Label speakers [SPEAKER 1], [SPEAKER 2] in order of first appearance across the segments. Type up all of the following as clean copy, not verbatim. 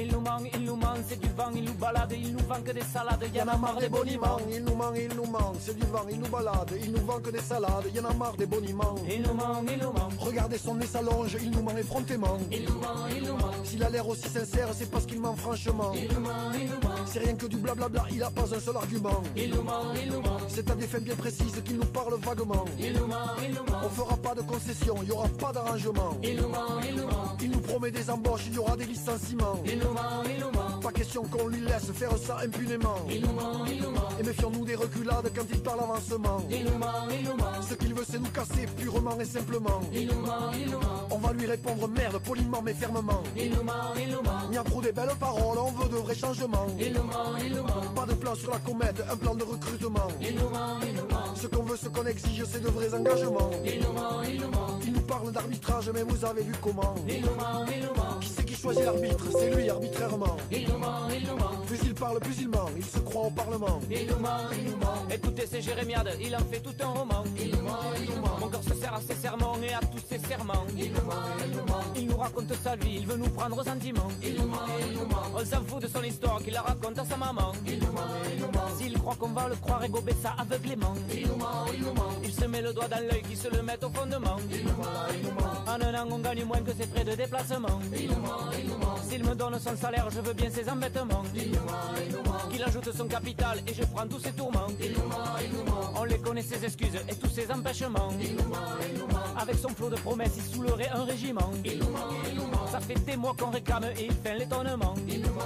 [SPEAKER 1] il nous ment, c'est du vent, il nous balade, il nous vend que des salades, y'en a marre des boniments.
[SPEAKER 2] Il nous ment, c'est du vent, il nous balade, il nous vend que des salades, y'en a marre des boniments.
[SPEAKER 1] Il nous ment.
[SPEAKER 2] Regardez son nez s'allonge, il nous ment effrontément.
[SPEAKER 1] Il nous ment.
[SPEAKER 2] S'il a l'air aussi sincère, c'est parce qu'il ment franchement.
[SPEAKER 1] Il nous ment.
[SPEAKER 2] C'est rien que du blablabla, il a pas un seul argument.
[SPEAKER 1] Il nous ment.
[SPEAKER 2] C'est à des fins bien précises qu'il nous parle vaguement.
[SPEAKER 1] Il nous ment.
[SPEAKER 2] On fera pas de concessions, il y aura pas d'arrangement.
[SPEAKER 1] Il nous ment.
[SPEAKER 2] Il nous promet des embauches, il y aura des licenciements.
[SPEAKER 1] Il nous ment.
[SPEAKER 2] Pas question qu'on lui laisse faire ça impunément.
[SPEAKER 1] Il nous ment.
[SPEAKER 2] Et méfions-nous des reculades quand il parle avancement.
[SPEAKER 1] Il nous ment.
[SPEAKER 2] Ce qu'il veut c'est nous casser purement et simplement.
[SPEAKER 1] Il nous ment.
[SPEAKER 2] On va lui répondre merde poliment mais fermement.
[SPEAKER 1] Il nous ment.
[SPEAKER 2] N'y a trop des belles paroles, on veut de vrais changements.
[SPEAKER 1] Il nous ment.
[SPEAKER 2] Pas de plan sur la comète, un plan de recrutement.
[SPEAKER 1] Il nous ment.
[SPEAKER 2] Ce qu'on veut, ce qu'on exige, c'est de vrais engagements.
[SPEAKER 1] Il nous ment.
[SPEAKER 2] Il nous parle d'arbitrage, mais vous avez vu comment.
[SPEAKER 1] Il nous ment.
[SPEAKER 2] Qui c'est qui choisit l'arbitre? C'est lui arbitrairement.
[SPEAKER 1] Il nous ment.
[SPEAKER 2] Plus il parle, plus il ment. Il se croit au parlement.
[SPEAKER 1] Il nous ment. Écoutez, c'est Jérémiade, il en fait tout un roman. Il nous ment. Mon cœur se serre à ses sermons et à tous ses serments. Il nous ment. Il nous raconte sa vie, il veut nous prendre au sentiment. Il nous ment. On s'en fout de son histoire qu'il la raconte à sa maman. Il nous ment. S'il croit qu'on va le croire et gober ça aveuglément. Il nous ment. Il se met le doigt dans l'œil qui se le met au fondement. Il nous ment. En un an on gagne moins que ses frais de déplacement. Il nous ment. S'il me donne son salaire, je veux bien ses embêtements. Il nous ment. Qu'il ajoute son capital et je prends tous ses tourments. Il nous ment. On les connaît ses excuses et tous ses empêchements. Il nous ment. Avec son flot de promesses, il saoulerait un régiment. Il nous ment. Ça fait des mois qu'on réclame et il fait l'étonnement. Il nous ment.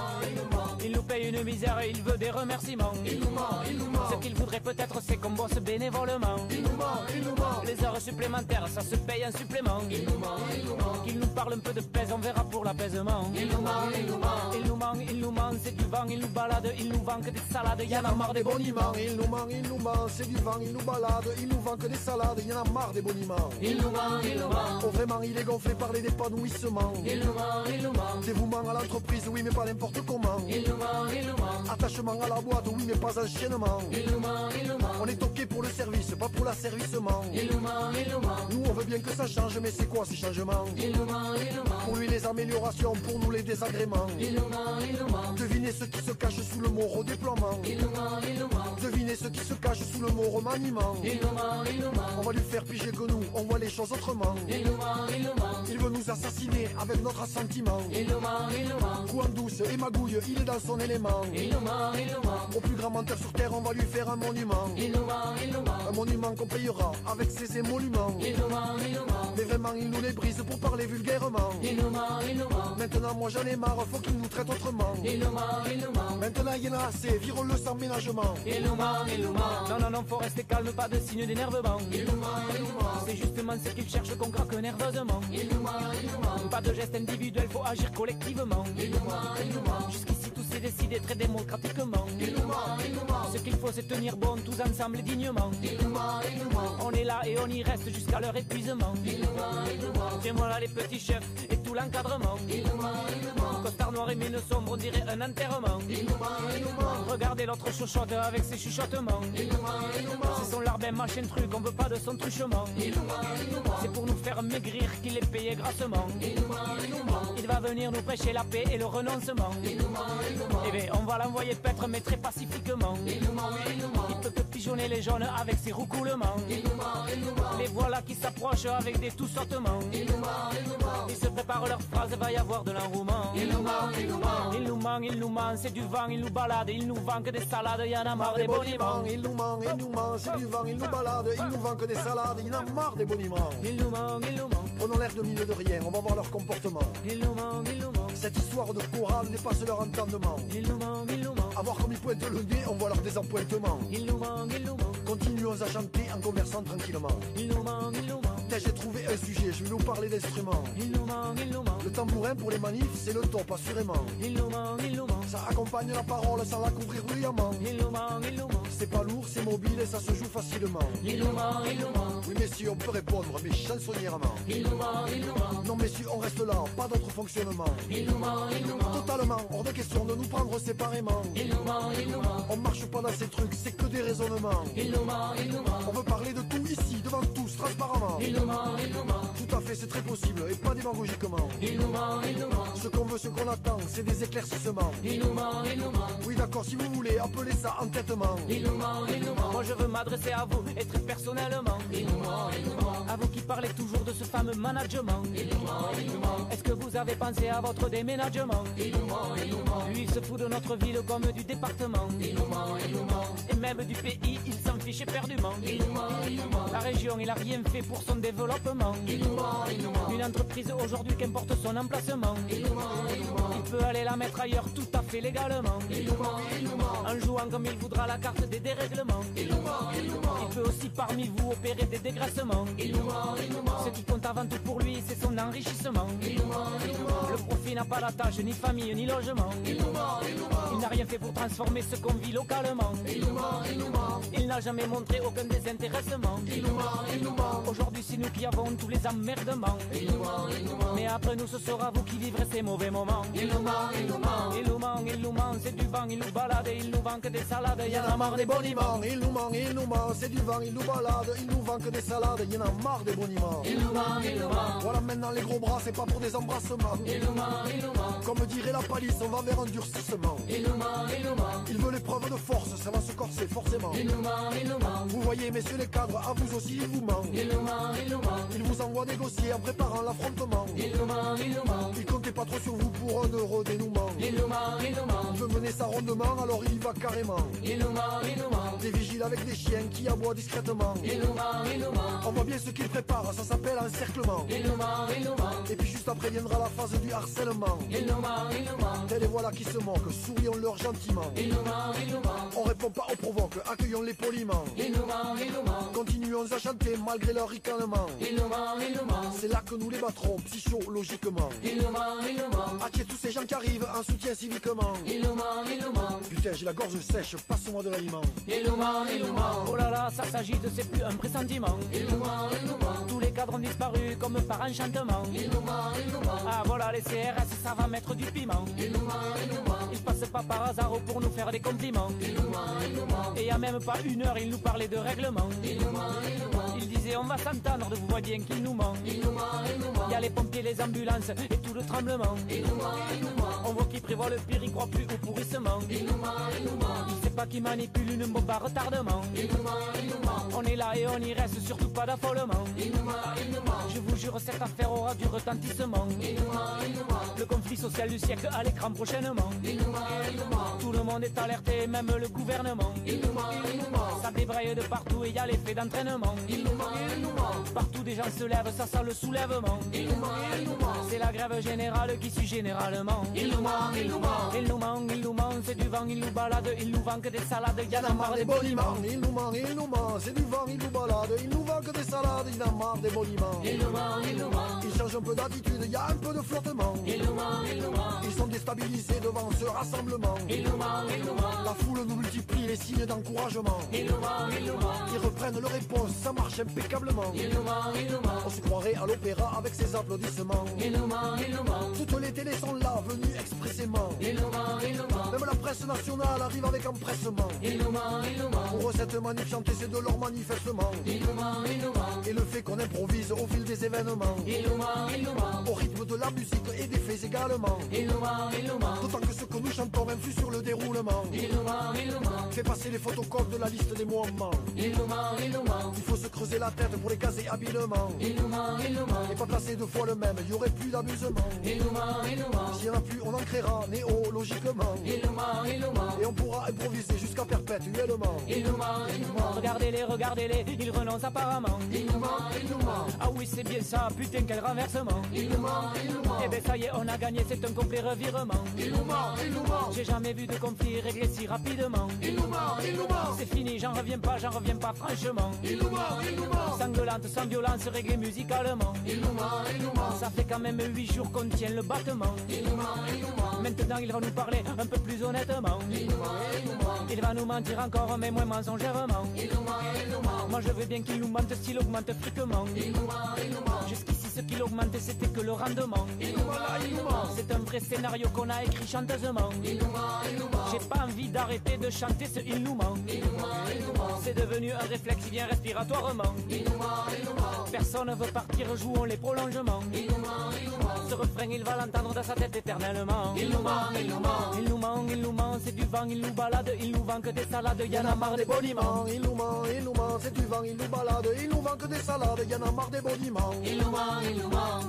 [SPEAKER 1] Il nous paye une misère et il veut des remerciements. Il nous ment. Ce qu'il voudrait peut-être c'est qu'on bosse bénévolement. Il nous ment. Les heures supplémentaires, ça se paye un supplément. Il nous ment. Qu'il nous parle un peu de pèse, on verra pour l'apaisement. Il nous ment. C'est du vent, il nous balade, il nous vend que des salades, y'en a marre des boniments.
[SPEAKER 2] Il nous ment, c'est du vent, il nous balade, il nous vend que des salades, y'en a marre des boniments.
[SPEAKER 1] Il nous ment.
[SPEAKER 2] Oh vraiment, il est gonflé par les épanouissements.
[SPEAKER 1] Il nous ment.
[SPEAKER 2] Dévouement à l'entreprise, oui mais pas n'importe comment.
[SPEAKER 1] Il nous ment.
[SPEAKER 2] Attachement à la boîte, oui mais pas enchaînement.
[SPEAKER 1] Il nous ment.
[SPEAKER 2] On est toqué pour le service, pas pour l'asservissement.
[SPEAKER 1] Il nous ment.
[SPEAKER 2] Nous on veut bien que ça change, mais c'est quoi ces changements?
[SPEAKER 1] Il nous ment.
[SPEAKER 2] Pour lui les améliorations, pour nous les désagréments.
[SPEAKER 1] Il nous ment.
[SPEAKER 2] Devinez ce qui se cache sous le mot redéploiement.
[SPEAKER 1] Il nous ment.
[SPEAKER 2] Devinez ce qui se cache sous le mot remaniement.
[SPEAKER 1] Il nous ment.
[SPEAKER 2] On va lui faire piger que nous, on voit les choses autrement.
[SPEAKER 1] Il nous ment.
[SPEAKER 2] Il veut nous assassiner avec notre assentiment.
[SPEAKER 1] Il nous ment.
[SPEAKER 2] Coup en douce et magouille, il est dans son élément.
[SPEAKER 1] Il nous ment.
[SPEAKER 2] Au plus grand menteur sur terre, on va lui faire un monument.
[SPEAKER 1] Il nous ment.
[SPEAKER 2] Un monument qu'on payera avec ses émoluments.
[SPEAKER 1] Il nous ment.
[SPEAKER 2] Mais vraiment, il nous les brise pour parler vulgairement.
[SPEAKER 1] Il nous ment.
[SPEAKER 2] Maintenant, moi j'en ai marre, faut qu'il nous traite autrement.
[SPEAKER 1] Il nous ment.
[SPEAKER 2] Maintenant, il y en a assez, vire-le sans ménagement.
[SPEAKER 1] Il nous ment. Non, faut rester calme, pas de signe d'énervement. Il nous ment. C'est justement ce qu'il cherche qu'on craque nerveusement. Il nous ment. Pas de geste individuel, faut agir collectivement. Il nous ment. Jusqu'ici tout s'est décidé très démocratiquement. Il nous ment. Ce qu'il faut c'est tenir bon tous ensemble et dignement. Il nous ment. On est là et on y reste jusqu'à leur épuisement. Il nous ment. Tiens voilà les petits chefs et tout l'encadrement. Il nous ment. Costard noir et mine sombre, on dirait un enterrement. Il nous ment. Regardez l'autre chuchote avec ses chuchotements. Il nous ment. C'est son larbin machin truc, on veut pas de son truchement. Il nous ment. C'est pour nous faire maigrir qu'il est payé grassement. Il nous ment. Il va venir nous prêcher la paix et le renoncement. Il nous ment. Eh ben on va l'envoyer paître mais très pacifiquement. Il nous ment. Il peut que pigeonner les jaunes avec ses roucoulements. Il nous ment. Les voilà qui s'approchent avec des tout sautements. Il nous ment. Ils se préparent leurs phrases, va y avoir de l'enrouement. Il nous ment. Il nous ment, c'est du vent, il nous balade, il nous vend que des salades, y'en a marre des boniments.
[SPEAKER 2] Il nous ment, c'est du vent, il nous balade, il nous vend que des salades, il en a marre des boniments.
[SPEAKER 1] Il nous ment.
[SPEAKER 2] Prenons l'air de milieu de rien, on va voir leur comportement.
[SPEAKER 1] Il nous ment.
[SPEAKER 2] Cette histoire de chorale dépasse leur entendement.
[SPEAKER 1] Il nous ment.
[SPEAKER 2] A voir comme ils pointent le nez, on voit leur désappointement.
[SPEAKER 1] Il nous ment.
[SPEAKER 2] Continuons à chanter en conversant tranquillement.
[SPEAKER 1] Il nous ment.
[SPEAKER 2] J'ai trouvé un sujet, je vais vous parler d'instruments.
[SPEAKER 1] Il nous ment.
[SPEAKER 2] Le tambourin pour les manifs, c'est le top, assurément.
[SPEAKER 1] Il nous ment.
[SPEAKER 2] Ça accompagne la parole sans la couvrir bruyamment.
[SPEAKER 1] Il nous ment.
[SPEAKER 2] C'est pas lourd, c'est mobile et ça se joue facilement.
[SPEAKER 1] Il nous ment.
[SPEAKER 2] Oui messieurs, on peut répondre, mais chansonnièrement.
[SPEAKER 1] Il nous ment.
[SPEAKER 2] Non messieurs, on reste là, pas d'autre fonctionnement.
[SPEAKER 1] Il nous ment.
[SPEAKER 2] Totalement, hors de question de nous prendre séparément.
[SPEAKER 1] Il nous ment.
[SPEAKER 2] On marche pas dans ces trucs, c'est que des raisonnements.
[SPEAKER 1] Il nous ment.
[SPEAKER 2] On veut parler de tout ici, devant tous, transparentement.
[SPEAKER 1] Il nous ment.
[SPEAKER 2] Tout à fait c'est très possible, et pas démagogiquement.
[SPEAKER 1] Il nous ment, il nous ment.
[SPEAKER 2] Ce qu'on veut, ce qu'on attend, c'est des éclaircissements.
[SPEAKER 1] Il nous ment, il nous ment.
[SPEAKER 2] Oui d'accord, si vous voulez, appelez ça entêtement.
[SPEAKER 1] Il nous ment, il nous ment. Moi je veux m'adresser à vous, et très personnellement. Il nous ment, il nous ment. À vous qui parlez toujours de ce fameux management. Il nous ment, il nous ment. Est-ce que vous avez pensé à votre déménagement? Il nous ment, il nous ment. Lui il se fout de notre ville comme du département. Il nous ment, il nous ment. Et même du pays, il s'en fiche éperdument. Il nous ment, il nous ment. La région, il a rien fait pour son développement. Il nous ment, il nous ment. Une entreprise aujourd'hui, qu'importe son emplacement. Il nous ment, il nous ment. Il peut aller la mettre ailleurs tout à fait légalement. Il nous ment, il nous ment. En jouant comme il voudra la carte des dérèglements. Il nous ment, il nous ment. Il peut aussi parmi vous opérer des dégraissements. Il nous ment, il nous ment. Ce qui compte avant tout pour lui, c'est son enrichissement. Il nous ment, il nous ment. Le profit n'a pas d'attache, ni famille, ni logement. Il nous ment, il nous ment. Il n'a rien fait pour transformer ce qu'on vit localement. Il nous ment, il nous ment. Il n'a jamais montré aucun désintéressement. Il nous ment, il nous ment. Aujourd'hui, c'est nous qui avons tous les emmerdements. Il nous ment, il nous ment. Mais après nous, ce sera vous qui vivrez ces mauvais moments. Il nous ment, il nous ment. Il nous ment, il nous ment. C'est du vent, il nous balade, il nous vend que des salades. Il y en a marre des boniments.
[SPEAKER 2] Il nous ment, il nous ment. C'est du vent, il nous balade, il nous vend que des salades. Il y en a marre des boniments.
[SPEAKER 1] Il nous ment, il nous ment.
[SPEAKER 2] Voilà maintenant les gros bras, c'est pas pour des embrassements.
[SPEAKER 1] Il nous ment, il nous ment.
[SPEAKER 2] Comme dirait la palisse, on va vers un durcissement.
[SPEAKER 1] Il nous ment, il nous ment.
[SPEAKER 2] Il veut l'épreuve de force, ça va se corser forcément.
[SPEAKER 1] Il nous ment, il nous ment.
[SPEAKER 2] Vous voyez messieurs les cadres, à vous aussi il vous ment.
[SPEAKER 1] Il nous ment, il nous ment.
[SPEAKER 2] Il vous envoie négocier en préparant l'affrontement.
[SPEAKER 1] Il nous ment, il nous ment.
[SPEAKER 2] Il comptait pas trop sur vous pour un heureux dénouement.
[SPEAKER 1] Il nous ment, il nous ment.
[SPEAKER 2] Il veut mener ça rondement, alors il y va carrément.
[SPEAKER 1] Il nous ment, il nous ment.
[SPEAKER 2] Des vigiles avec des chiens qui aboient discrètement.
[SPEAKER 1] Il nous ment, il nous ment.
[SPEAKER 2] On voit bien ce qu'il prépare, ça s'appelle encerclement.
[SPEAKER 1] Il nous ment, il nous ment.
[SPEAKER 2] Et puis juste après viendra la phase du harcèlement.
[SPEAKER 1] Il nous ment, il nous ment.
[SPEAKER 2] Et les voilà qui se moquent, sourions-leur gentiment.
[SPEAKER 1] Il nous ment, il nous ment.
[SPEAKER 2] On répond pas, on provoque, accueillons-les poliment.
[SPEAKER 1] Il nous ment, il nous ment.
[SPEAKER 2] Continuons à chanter malgré leur ricanement.
[SPEAKER 1] Il nous ment, il nous ment.
[SPEAKER 2] C'est là que nous les battrons, psychologiquement.
[SPEAKER 1] Il nous ment, il nous ment.
[SPEAKER 2] Attirer tous ces gens qui arrivent en soutien civiquement.
[SPEAKER 1] Il nous ment, il nous ment.
[SPEAKER 2] Putain, j'ai la gorge sèche, passe-moi de l'aliment.
[SPEAKER 1] Il nous ment, il nous ment. Oh là là, ça s'agite, c'est plus un pressentiment. Il nous ment, il nous ment. Tous les cadres ont disparu comme par enchantement. Il nous ment, il nous ment. Ah voilà, les CRS, ça va mettre du piment. Il nous ment, il nous ment. Ils passent pas par hasard pour nous faire des compliments. Il nous ment, il nous ment. Et y a même pas une heure, il nous parlait de règlement. Il nous ment, il nous ment. Il disait on va s'entendre, vous voyez bien qu'il nous ment. Il nous ment, il nous ment. Y a les pompiers, les ambulances et tout le tremblement. Il nous ment, il nous ment. On voit qu'il prévoit le pire, il croit plus au pourrissement. Il nous ment, il nous ment. Il sait pas qu'il manipule une bombe à retardement. Il nous ment, il nous ment. On est là et on y reste, surtout pas d'affolement. Il nous ment, il nous ment. Je vous jure, cette affaire aura du retentissement. Il nous ment, il nous ment. Le conflit social du siècle à l'écran prochainement. Il nous ment, il nous ment. Tout le monde est alerté, même le gouvernement. Il nous ment, il nous ment. Ça débraye de partout et y a l'effet d'entraînement. Il nous ment, il nous ment. Partout des gens se lèvent, ça sent le soulèvement. Il nous ment, il nous ment. C'est la grève générale qui suit généralement. Il nous ment, il nous ment. Il nous ment, il nous ment. C'est du vent, il nous balade, il nous vend que des salades. Y en a marre des boniments.
[SPEAKER 2] Il nous ment, il nous ment. C'est du vent, il nous balade, il nous vend que des salades. Il en a marre des boniments.
[SPEAKER 1] Il nous ment, il nous ment.
[SPEAKER 2] Il change un peu d'attitude, y a un peu de flottement.
[SPEAKER 1] Il nous ment, il nous ment.
[SPEAKER 2] Ils sont déstabilisés devant ce rassemblement.
[SPEAKER 1] Il nous ment, il nous ment.
[SPEAKER 2] La foule nous multiplie les signes d'encouragement.
[SPEAKER 1] Il nous ment, il nous ment.
[SPEAKER 2] Ils reprennent leur réponse, ça marche impeccablement.
[SPEAKER 1] Il nous ment, il nous ment.
[SPEAKER 2] On se croirait à l'opéra avec ses applaudissements.
[SPEAKER 1] Il nous ment, il nous ment.
[SPEAKER 2] Toutes les télés sont là, venues expressément.
[SPEAKER 1] Il nous ment, il nous ment.
[SPEAKER 2] Même la presse nationale arrive avec empressement.
[SPEAKER 1] Il nous ment, il nous ment.
[SPEAKER 2] Pour eux, cette manif chantée, c'est de leur manifestement.
[SPEAKER 1] Il nous ment, il nous ment.
[SPEAKER 2] Et le fait qu'on improvise au fil des événements.
[SPEAKER 1] Il nous ment, il nous ment.
[SPEAKER 2] Au rythme de la musique et des faits également.
[SPEAKER 1] Il nous ment, il nous ment.
[SPEAKER 2] D'autant que ce que nous chantons influe sur le déroulement.
[SPEAKER 1] Il nous ment, il nous ment.
[SPEAKER 2] Fait passer les photocopies de la liste des moments.
[SPEAKER 1] Il nous ment, il nous ment.
[SPEAKER 2] Il faut se creuser la tête pour les caser habilement.
[SPEAKER 1] Il nous ment, il nous ment.
[SPEAKER 2] Et pas placer deux fois le même, il y aurait plus d'amusement.
[SPEAKER 1] Il nous ment, il nous ment.
[SPEAKER 2] S'il y en a plus, on en créera néologiquement.
[SPEAKER 1] Il nous ment, il nous ment.
[SPEAKER 2] Et on pourra improviser jusqu'à perpétuellement.
[SPEAKER 1] Il nous ment, il nous ment. Regardez-les, regardez-les, ils renoncent apparemment. Il nous ment, il nous ment. Ah oui, c'est bien ça, putain, quel renversement. Il nous ment, il nous ment. Eh ben ça y est, on a gagné, c'est un complet revirement. Il nous ment, il nous ment. J'ai jamais vu de conflit réglé si rapidement. Il nous ment, il nous ment. C'est fini, j'en reviens pas franchement. Il nous ment, il nous ment. Sanglante, sans violence, réglé musicalement. Il nous ment, il nous ment. Ça fait quand même 8 jours qu'on tient le battement. Il nous ment, il nous ment. Maintenant il va nous parler un peu plus honnêtement. Il nous ment, il nous ment. Il va nous mentir encore mais moins mensongèrement. Il nous ment, il nous ment. Moi je savez bien qu'il nous mente s'il augmente friquement. Il nous ment. Jusqu'ici ce qu'il augmente c'était que le rendement. Il nous ment. C'est un vrai scénario qu'on a écrit chanteusement. Il nous ment. J'ai pas envie d'arrêter de chanter ce il nous ment. Il nous ment. C'est devenu un réflexe qui vient respiratoirement. Il nous ment. Personne veut partir, jouons les prolongements. Il nous ment. Ce refrain il va l'entendre dans sa tête éternellement. Il nous ment. Il nous ment, c'est du vent, il nous balade, il nous vend que des salades, y'en a marre des boniments.
[SPEAKER 2] Il nous ment, c'est du vent, il nous balade, il nous vend que des salades, y'en a marre des boniments.
[SPEAKER 1] Il nous ment. Il nous ment.